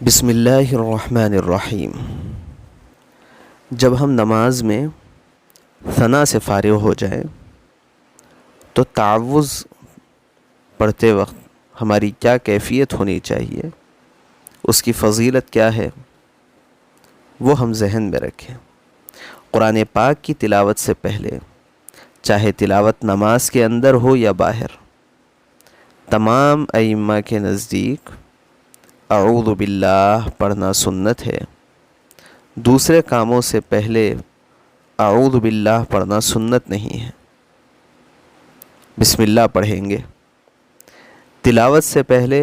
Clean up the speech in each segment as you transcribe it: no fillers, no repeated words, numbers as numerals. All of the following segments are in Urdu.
بسم اللہ الرحمن الرحیم۔ جب ہم نماز میں ثنا سے فارغ ہو جائیں تو تعوذ پڑھتے وقت ہماری کیا کیفیت ہونی چاہیے، اس کی فضیلت کیا ہے، وہ ہم ذہن میں رکھیں۔ قرآن پاک کی تلاوت سے پہلے، چاہے تلاوت نماز کے اندر ہو یا باہر، تمام ائمہ کے نزدیک اعوذ باللہ پڑھنا سنت ہے۔ دوسرے کاموں سے پہلے اعوذ باللہ پڑھنا سنت نہیں ہے۔ بسم اللہ پڑھیں گے، تلاوت سے پہلے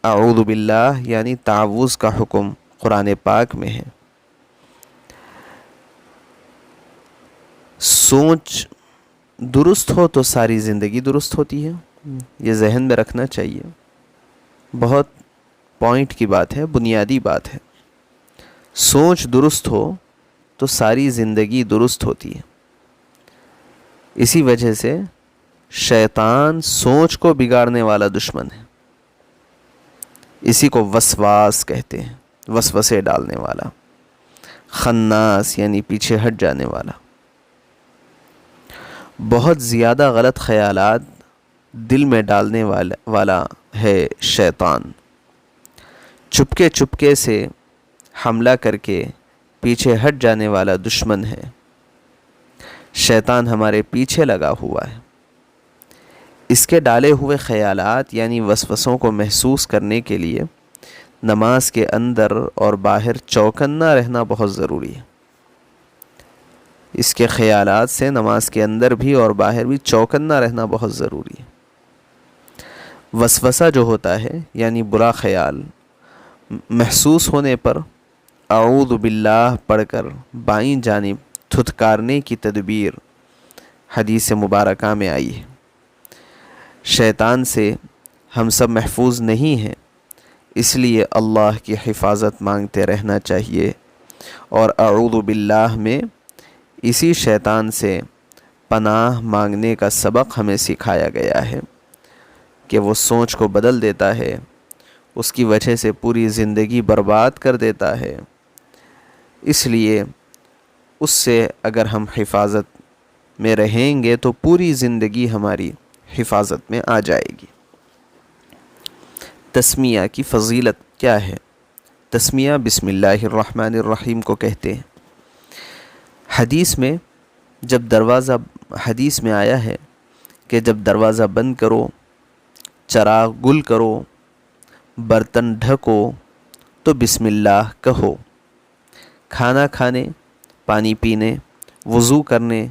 اعوذ باللہ یعنی تعوذ کا حکم قرآن پاک میں ہے۔ سوچ درست ہو تو ساری زندگی درست ہوتی ہے، یہ ذہن میں رکھنا چاہیے۔ بہت پوائنٹ کی بات ہے، بنیادی بات ہے۔ سوچ درست ہو تو ساری زندگی درست ہوتی ہے۔ اسی وجہ سے شیطان سوچ کو بگاڑنے والا دشمن ہے۔ اسی کو وسواس کہتے ہیں، وسوسے ڈالنے والا، خناس یعنی پیچھے ہٹ جانے والا۔ بہت زیادہ غلط خیالات دل میں ڈالنے والا ہے شیطان۔ چپکے چپکے سے حملہ کر کے پیچھے ہٹ جانے والا دشمن ہے۔ شیطان ہمارے پیچھے لگا ہوا ہے۔ اس کے ڈالے ہوئے خیالات یعنی وسوسوں کو محسوس کرنے کے لیے نماز کے اندر اور باہر چوکنا رہنا بہت ضروری ہے۔ اس کے خیالات سے نماز کے اندر بھی اور باہر بھی چوکنا رہنا بہت ضروری ہے۔ وسوسہ جو ہوتا ہے یعنی برا خیال محسوس ہونے پر اعوذ باللہ پڑھ کر بائیں جانب تھتکارنے کی تدبیر حدیث مبارکہ میں آئی ہے۔ شیطان سے ہم سب محفوظ نہیں ہیں، اس لیے اللہ کی حفاظت مانگتے رہنا چاہیے، اور اعوذ باللہ میں اسی شیطان سے پناہ مانگنے کا سبق ہمیں سکھایا گیا ہے کہ وہ سوچ کو بدل دیتا ہے، اس کی وجہ سے پوری زندگی برباد کر دیتا ہے۔ اس لیے اس سے اگر ہم حفاظت میں رہیں گے تو پوری زندگی ہماری حفاظت میں آ جائے گی۔ تسمیہ کی فضیلت کیا ہے؟ تسمیہ بسم اللہ الرحمن الرحیم کو کہتے ہیں۔ حدیث میں آیا ہے کہ جب دروازہ بند کرو، چراغ گل کرو، برتن ڈھکو تو بسم اللہ کہو۔ کھانا کھانے، پانی پینے، وضو کرنے،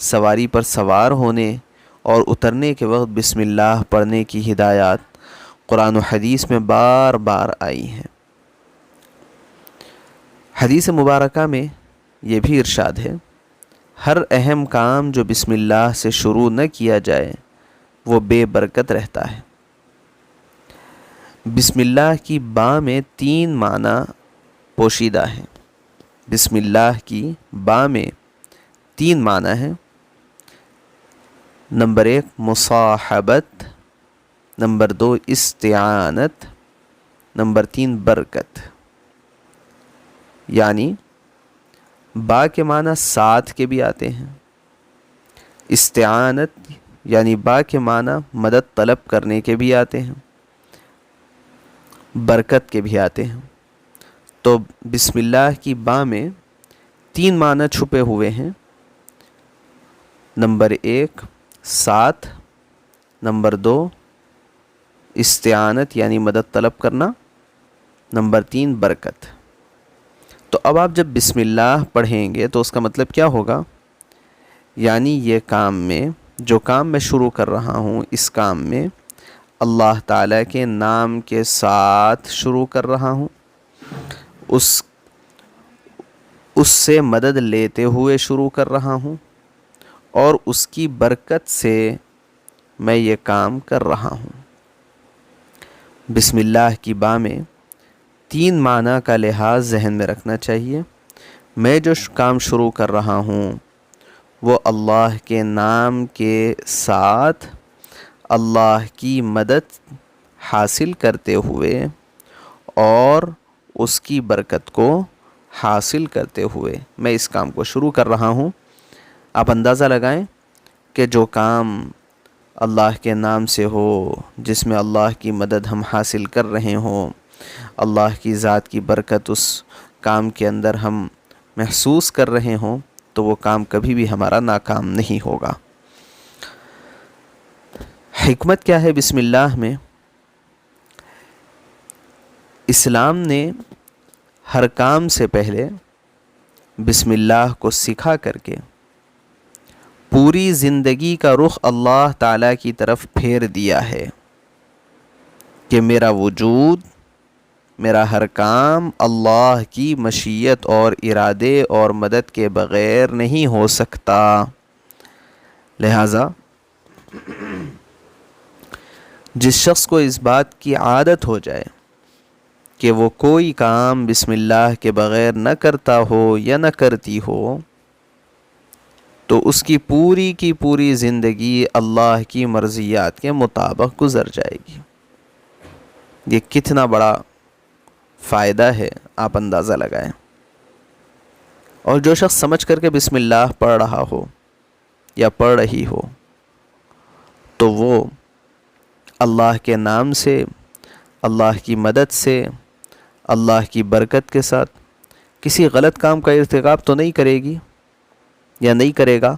سواری پر سوار ہونے اور اترنے کے وقت بسم اللہ پڑھنے کی ہدایات قرآن و حدیث میں بار بار آئی ہیں۔ حدیث مبارکہ میں یہ بھی ارشاد ہے، ہر اہم کام جو بسم اللہ سے شروع نہ کیا جائے وہ بے برکت رہتا ہے۔ بسم اللہ کی با میں 3 معنی پوشیدہ ہیں۔ بسم اللہ کی با میں 3 معنی ہیں۔ نمبر 1 مصاحبت، نمبر 2 استعانت، نمبر 3 برکت۔ یعنی با کے معنی ساتھ کے بھی آتے ہیں، استعانت یعنی با کے معنی مدد طلب کرنے کے بھی آتے ہیں، برکت کے بھی آتے ہیں۔ تو بسم اللہ کی با میں 3 معنی چھپے ہوئے ہیں۔ نمبر 1 ساتھ، نمبر 2 استعانت یعنی مدد طلب کرنا، نمبر 3 برکت۔ تو اب آپ جب بسم اللہ پڑھیں گے تو اس کا مطلب کیا ہوگا؟ یعنی یہ کام میں، جو کام میں شروع کر رہا ہوں، اس کام میں اللہ تعالیٰ کے نام کے ساتھ شروع کر رہا ہوں، اس سے مدد لیتے ہوئے شروع کر رہا ہوں، اور اس کی برکت سے میں یہ کام کر رہا ہوں۔ بسم اللہ کی با میں 3 معنی کا لحاظ ذہن میں رکھنا چاہیے۔ میں جو کام شروع کر رہا ہوں وہ اللہ کے نام کے ساتھ اللہ کی مدد حاصل کرتے ہوئے اور اس کی برکت کو حاصل کرتے ہوئے میں اس کام کو شروع کر رہا ہوں۔ آپ اندازہ لگائیں کہ جو کام اللہ کے نام سے ہو، جس میں اللہ کی مدد ہم حاصل کر رہے ہوں، اللہ کی ذات کی برکت اس کام کے اندر ہم محسوس کر رہے ہوں، تو وہ کام کبھی بھی ہمارا ناکام نہیں ہوگا۔ حکمت کیا ہے بسم اللہ میں؟ اسلام نے ہر کام سے پہلے بسم اللہ کو سکھا کر کے پوری زندگی کا رخ اللہ تعالیٰ کی طرف پھیر دیا ہے کہ میرا وجود، میرا ہر کام اللہ کی مشیت اور ارادے اور مدد کے بغیر نہیں ہو سکتا۔ لہٰذا جس شخص کو اس بات کی عادت ہو جائے کہ وہ کوئی کام بسم اللہ کے بغیر نہ کرتا ہو یا نہ کرتی ہو، تو اس کی پوری زندگی اللہ کی مرضیات کے مطابق گزر جائے گی۔ یہ کتنا بڑا فائدہ ہے، آپ اندازہ لگائیں۔ اور جو شخص سمجھ کر کے بسم اللہ پڑھ رہا ہو یا پڑھ رہی ہو، تو وہ اللہ کے نام سے، اللہ کی مدد سے، اللہ کی برکت کے ساتھ کسی غلط کام کا ارتکاب تو نہیں کرے گی یا نہیں کرے گا۔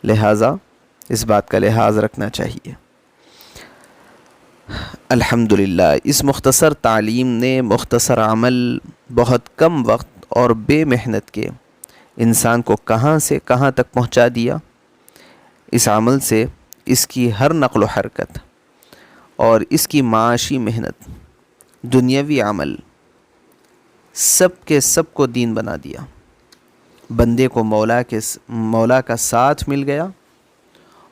لہٰذا اس بات کا لحاظ رکھنا چاہیے۔ الحمدللہ اس مختصر تعلیم نے مختصر عمل بہت کم وقت اور بے محنت کے انسان کو کہاں سے کہاں تک پہنچا دیا۔ اس عمل سے اس کی ہر نقل و حرکت اور اس کی معاشی محنت، دنیاوی عمل، سب کے سب کو دین بنا دیا۔ بندے کو مولا کا ساتھ مل گیا،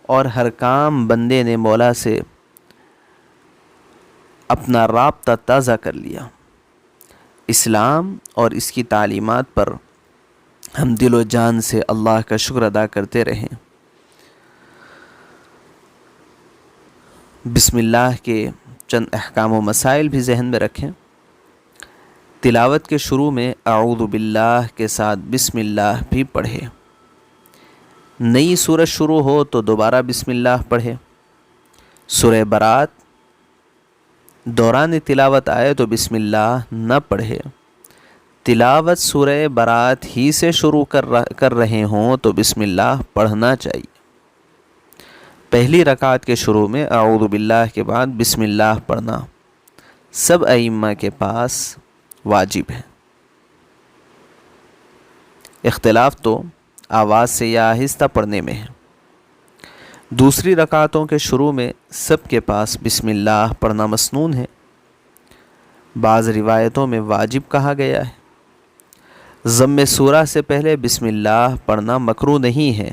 اور ہر کام بندے نے مولا سے اپنا رابطہ تازہ کر لیا۔ اسلام اور اس کی تعلیمات پر ہم دل و جان سے اللہ کا شکر ادا کرتے رہیں۔ بسم اللہ کے چند احکام و مسائل بھی ذہن میں رکھیں۔ تلاوت کے شروع میں اعوذ باللہ کے ساتھ بسم اللہ بھی پڑھے۔ نئی سورت شروع ہو تو دوبارہ بسم اللہ پڑھے۔ سورہ برات دوران تلاوت آئے تو بسم اللہ نہ پڑھے۔ تلاوت سورہ برات ہی سے شروع کر رہے ہوں تو بسم اللہ پڑھنا چاہیے۔ پہلی رکعت کے شروع میں اعوذ باللہ کے بعد بسم اللہ پڑھنا سب ائمہ کے پاس واجب ہے۔ اختلاف تو آواز سے یا آہستہ پڑھنے میں ہے۔ دوسری رکعتوں کے شروع میں سب کے پاس بسم اللہ پڑھنا مسنون ہے۔ بعض روایتوں میں واجب کہا گیا ہے۔ ضم سورہ سے پہلے بسم اللہ پڑھنا مکروہ نہیں ہے،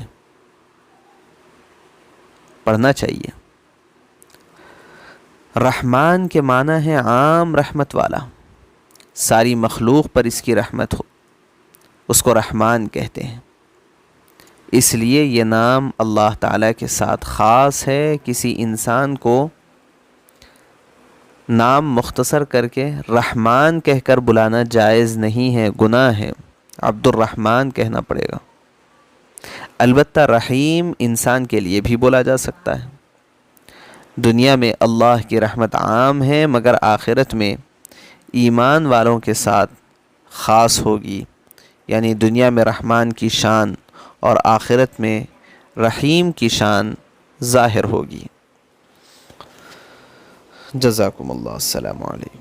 پڑھنا چاہیے۔ رحمان کے معنی ہے عام رحمت والا، ساری مخلوق پر اس کی رحمت ہو، اس کو رحمان کہتے ہیں۔ اس لیے یہ نام اللہ تعالیٰ کے ساتھ خاص ہے۔ کسی انسان کو نام مختصر کر کے رحمان کہہ کر بلانا جائز نہیں ہے، گناہ ہے۔ عبد الرحمن کہنا پڑے گا۔ البتہ رحیم انسان کے لیے بھی بولا جا سکتا ہے۔ دنیا میں اللہ کی رحمت عام ہے، مگر آخرت میں ایمان والوں کے ساتھ خاص ہوگی، یعنی دنیا میں رحمان کی شان اور آخرت میں رحیم کی شان ظاہر ہوگی۔ جزاکم اللہ، السلام علیکم۔